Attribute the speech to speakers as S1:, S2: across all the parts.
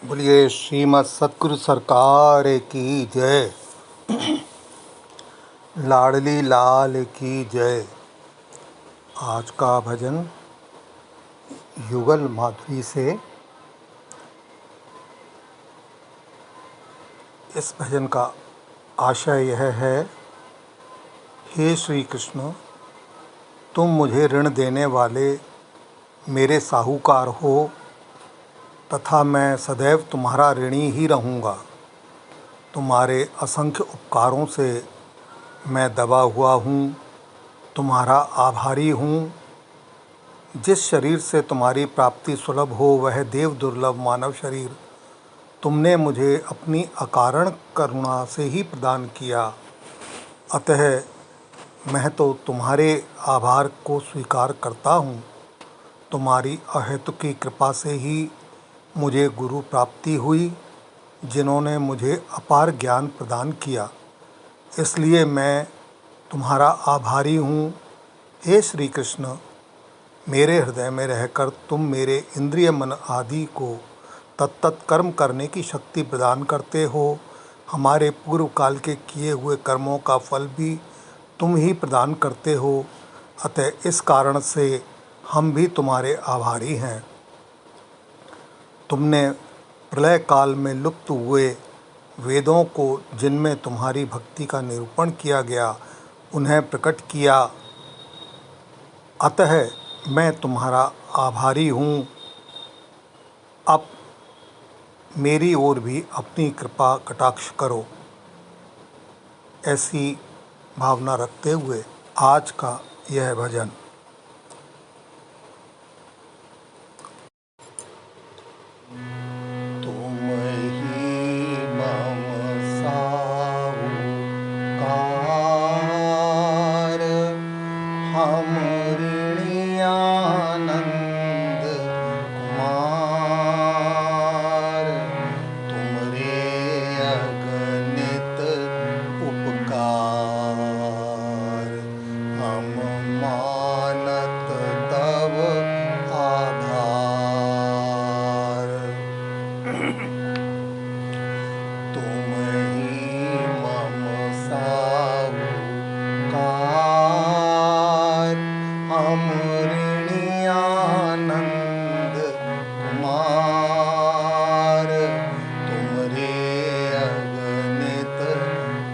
S1: बोलिए श्रीमद् सतगुरु सरकार की जय। लाडली लाल की जय। आज का भजन युगल माधुरी से। इस भजन का आशय यह है, हे श्री कृष्ण, तुम मुझे ऋण देने वाले मेरे साहूकार हो तथा मैं सदैव तुम्हारा ऋणी ही रहूँगा। तुम्हारे असंख्य उपकारों से मैं दबा हुआ हूँ, तुम्हारा आभारी हूँ। जिस शरीर से तुम्हारी प्राप्ति सुलभ हो वह देव दुर्लभ मानव शरीर तुमने मुझे अपनी अकारण करुणा से ही प्रदान किया। अतः मैं तो तुम्हारे आभार को स्वीकार करता हूँ। तुम्हारी अहेतुकी कृपा से ही मुझे गुरु प्राप्ति हुई, जिन्होंने मुझे अपार ज्ञान प्रदान किया। इसलिए मैं तुम्हारा आभारी हूँ। हे श्री कृष्ण, मेरे हृदय में रहकर तुम मेरे इंद्रिय मन आदि को तत्त कर्म करने की शक्ति प्रदान करते हो। हमारे पूर्व काल के किए हुए कर्मों का फल भी तुम ही प्रदान करते हो। अतः इस कारण से हम भी तुम्हारे आभारी हैं। तुमने प्रलय काल में लुप्त हुए वेदों को, जिनमें तुम्हारी भक्ति का निरूपण किया गया, उन्हें प्रकट किया। अतः मैं तुम्हारा आभारी हूँ। अब मेरी ओर भी अपनी कृपा कटाक्ष करो। ऐसी भावना रखते हुए आज का यह भजन। तुम ही मम साहूकार, हम ऋणी आनंद कुमार। तुमरे अगणित उपकार, हम मानत तब आभार। तुम ही मम साहूकार, हम ऋणी आनंद कुमार। तुमरे अगणित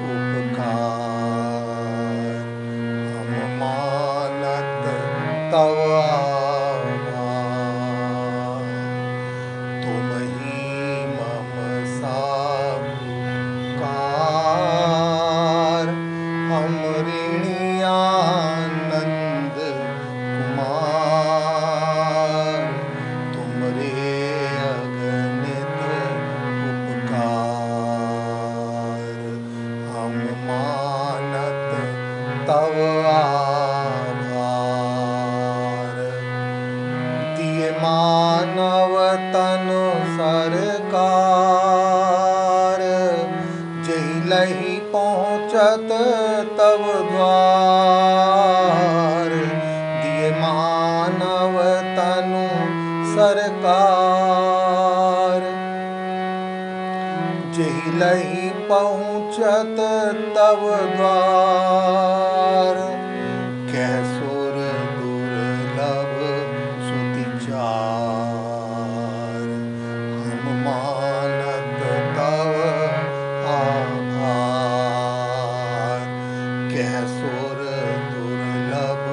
S1: उपकार, हम मानत तव आभार। तुम ही मम साहूकार, हम ऋणी आनंद कुमार। तुमरे अगणित उपकार, हम मानत तव आभार। दिए मानव तनु सरकार, जहि लहि पहुँचत तब द्वार। दिए मानव तनु सरकार, जहि लहि पहुँचत तब द्वार। कह सुर दुर्लभ सुति चार, हम मानत तव आभार। कह सुर दुर्लभ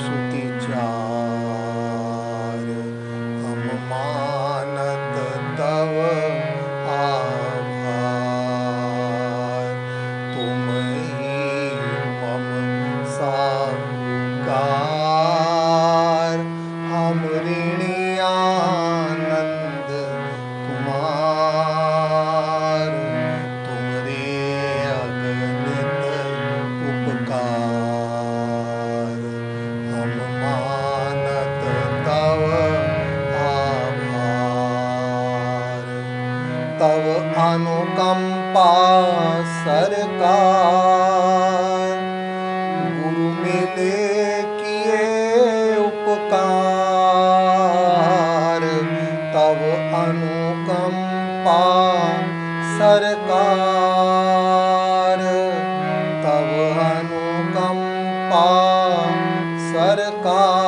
S1: सुति चार, हम मानत तव आभार। तुम ही मम साहूकार, हम ऋणी आनंद कुमार। तुमरे अगणित उपकार, हम मानत तव आभार। तव अनुकंपा सरकार, गुरु मिले किए उपकार। तव अनुकंपा सरकार, तब अनुकंपा सरकार।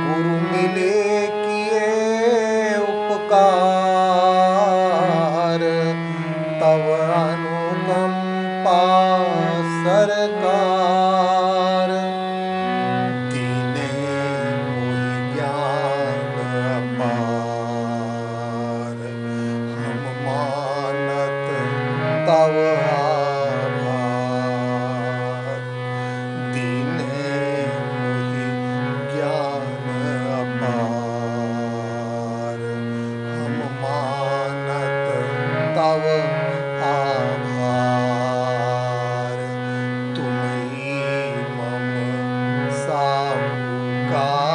S1: गुरु मिले किए उपकार, तब अनुकंपा सरकार। दीने मोहि ज्ञान अपार, हम मानत तव आभार। दीने मोहि ज्ञान अपार, हम मानत तव आभार। तुम ही मम साहूकार,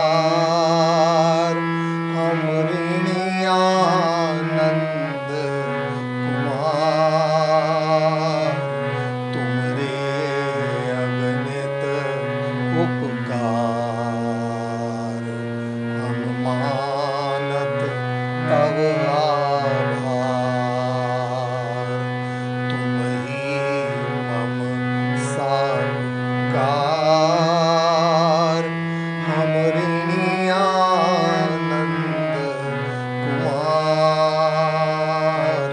S1: हम ऋणी आनंद कुमार। तुमरे अगणित उपकार, हम मानत तव आभार। तुम ही मम साहूकार, हम ऋणी आनंद कुमार।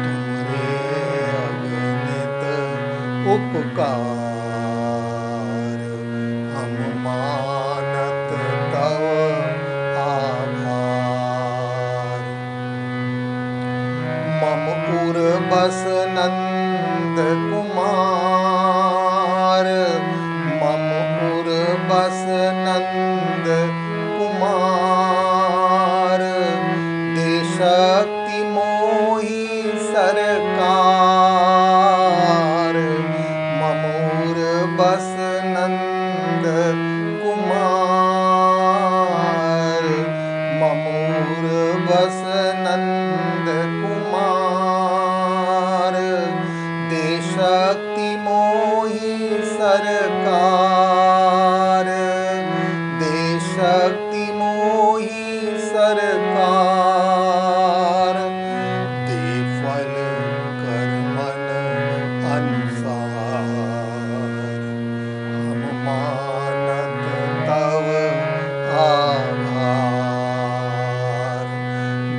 S1: तुमरे अगणित उपकार, हम मानत तव आभार। मम उर बस नंद कुमार, मम उर बस नंद कुमार। दे शक्ति मोहि सरकार, मम उर बस नंद कुमार। मम उर बस नंद कुमार। दे शक्ति मोहि सरकार, दे शक्ति मोहि सरकार। दे फल कर्मन अनुसार, हम मानत तव आभार।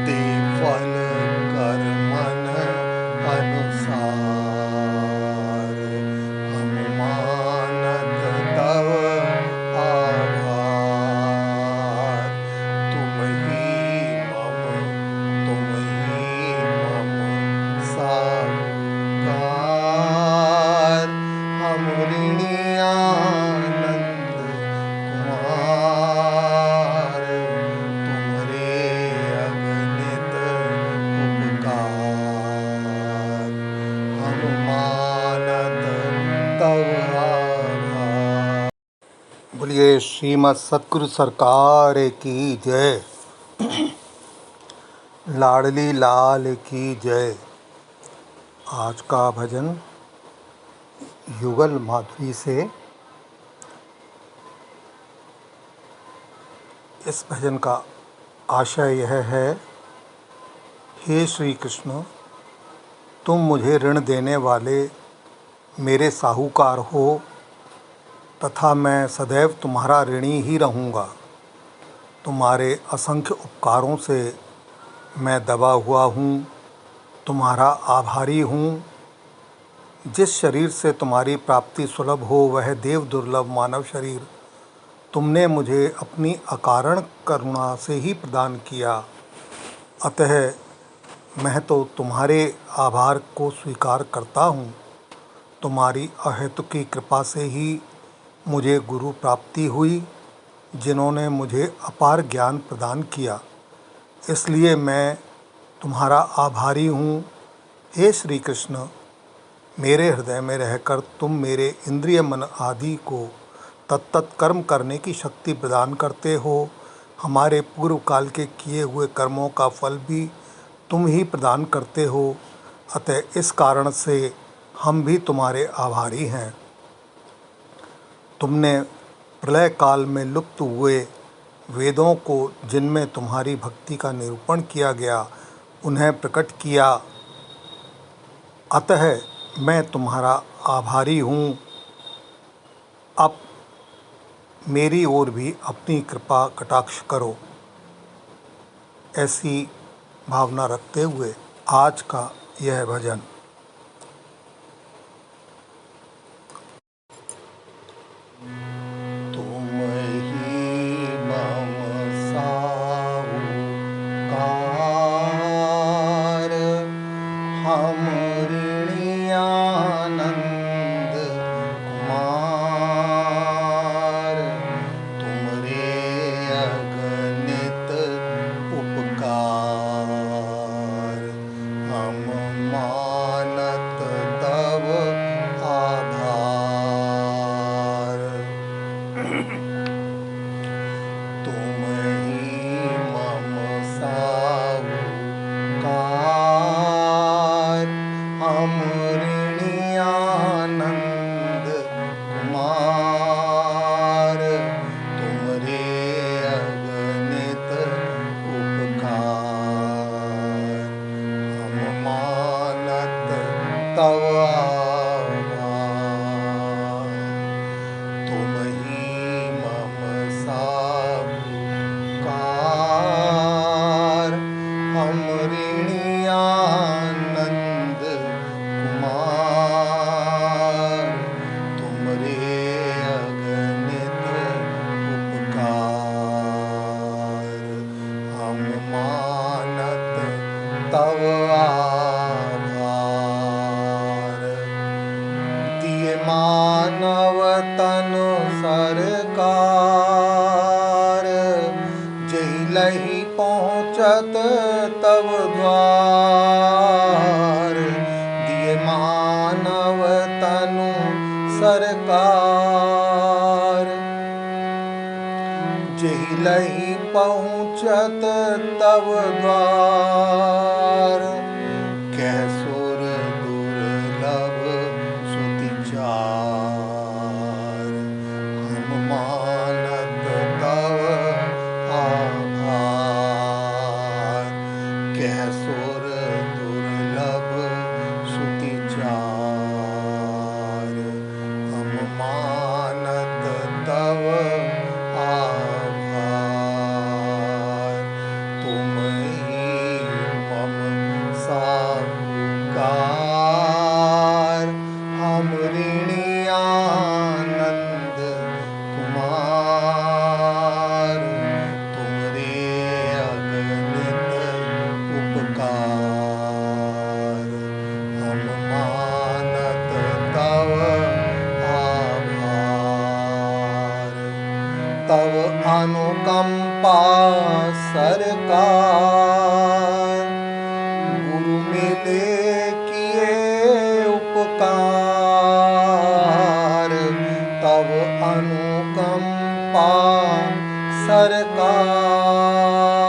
S1: दे फल कर्मन अनुसार, हम मानत तव आभार। तुम ही मम साहूकार, हम ऋणी आनंद कुमार। तुमरे अगणित उपकार, हम मानत तव आभार। बोलिए श्रीमद् सतगुरु सरकार की जय। लाडली लाल की जय। आज का भजन युगल माधुरी से। इस भजन का आशय यह है, हे श्री कृष्ण, तुम मुझे ऋण देने वाले मेरे साहूकार हो तथा मैं सदैव तुम्हारा ऋणी ही रहूँगा। तुम्हारे असंख्य उपकारों से मैं दबा हुआ हूँ, तुम्हारा आभारी हूँ। जिस शरीर से तुम्हारी प्राप्ति सुलभ हो वह देव दुर्लभ मानव शरीर तुमने मुझे अपनी अकारण करुणा से ही प्रदान किया। अतः मैं तो तुम्हारे आभार को स्वीकार करता हूँ। तुम्हारी अहेतुकी कृपा से ही मुझे गुरु प्राप्ति हुई, जिन्होंने मुझे अपार ज्ञान प्रदान किया। इसलिए मैं तुम्हारा आभारी हूँ। हे श्री कृष्ण, मेरे हृदय में रहकर तुम मेरे इंद्रिय मन आदि को तत्त कर्म करने की शक्ति प्रदान करते हो। हमारे पूर्व काल के किए हुए कर्मों का फल भी तुम ही प्रदान करते हो। अतः इस कारण से हम भी तुम्हारे आभारी हैं। तुमने प्रलय काल में लुप्त हुए वेदों को जिनमें तुम्हारी भक्ति का निरूपण किया गया उन्हें प्रकट किया। अतः मैं तुम्हारा आभारी हूँ। अब मेरी ओर भी अपनी कृपा कटाक्ष करो। ऐसी भावना रखते हुए आज का यह भजन। तुम ही मम साहूकार, हम ऋणी आनंद कुमार। तुमरे अगणित उपकार, हम मानत तव आभार। तुम ही मम साहूकार, हम ऋणी आनंद कुमार। तुमरे अगणित उपकार, हम मानत तव आभार। तुम ही मम साहूकार, हम ऋणी आनंद कुमार। तुमरे अगणित उपकार, हम मानत तव आभार। दिए मानव तनु सरकार, जहि लहि पहुँचत तव द्वार। दिए मानव तनु सरकार, जहि लहि पहुँचत तव द्वार। कह सुर दुर्लभ सुति चार, हम मानत तव आभार। कह सुर दुर्लभ सुति चार, हम मानत तव आभार। तुम ही मम साहूकार, हम ऋणी आनंद कुमार। तुमरे अगणित उपकार, हम मानत तव आभार। तव अनुकंपा सरकार, गुरु मिले किए उपकार। तव अनुकंपा सरकार,